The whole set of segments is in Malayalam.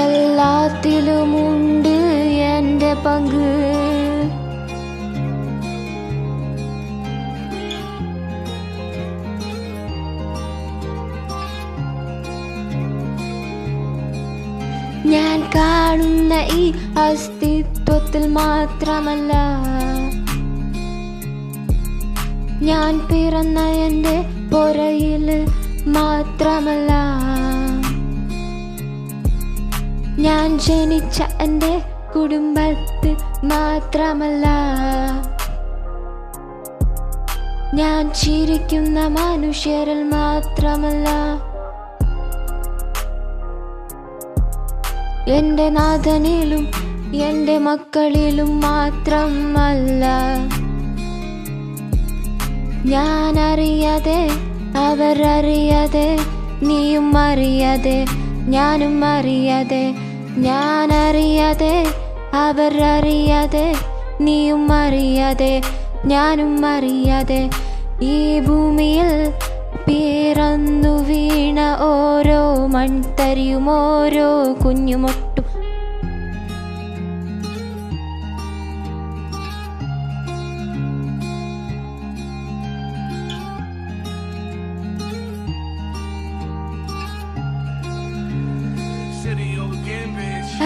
എല്ലാത്തിലുമുണ്ട് എൻ്റെ പങ്ക്. ഞാൻ കാണുന്ന ഈ അസ്തിത്വത്തിൽ മാത്രമല്ല, ഞാൻ പിറന്ന എൻ്റെ പുറയിൽ മാത്രമല്ല, ഞാൻ ജനിച്ച എൻ്റെ കുടുംബത്തിൽ മാത്രമല്ല, ഞാൻ ചിരിക്കുന്ന മനുഷ്യരിൽ മാത്രമല്ല, എൻ്റെ നാഥനിലും എൻ്റെ മക്കളിലും മാത്രമല്ല. ഞാൻ അറിയാതെ അവർ അറിയാതെ, നീയും അറിയാതെ ഞാനും അറിയാതെ, ഞാൻ അറിയാതെ അവർ അറിയാതെ, നീയും അറിയാതെ ഞാനും അറിയാതെ, ഈ ഭൂമിയിൽ പിറന്നു വീണ ഓരോ മൺതരിയും ഓരോ കുഞ്ഞുമൊട്ടും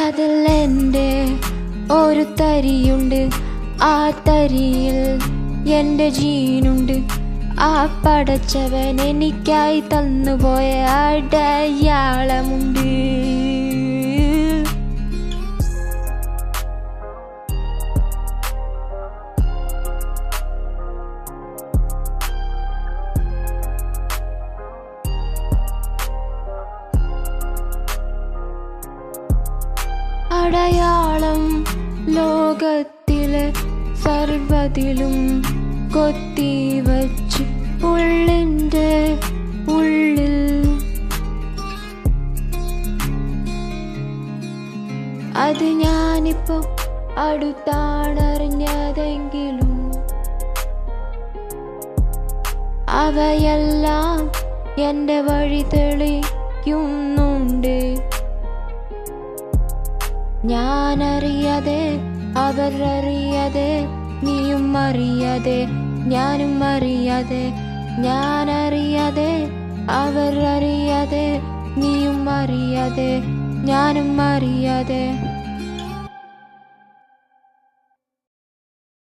അതിൽ എൻ്റെ ഒരു തരിയുണ്ട്, ആ തരിയിൽ എൻ്റെ ജീനുണ്ട്. ആ പടച്ചവൻ എനിക്കായി തന്നുപോയ അടയാളമുണ്ട്. അടയാളം ലോകത്തിലെ സർവ്വതിലും കൊത്തിവച്ച് ഉള്ളിൻ്റെ ഉള്ളിൽ. അത് ഞാനിപ്പോ അടുത്താണറിഞ്ഞതെങ്കിലും അവയെല്ലാം എൻ്റെ വഴി തെളിക്കുന്നുണ്ട്. ഞാനറിയാതെ അവർ അറിയാതെ, നീയും അറിയാതെ ഞാനും അറിയാതെ, ഞാനറിയാതെ അവർ അറിയാതെ, നീയും അറിയാതെ ഞാനും അറിയാതെ.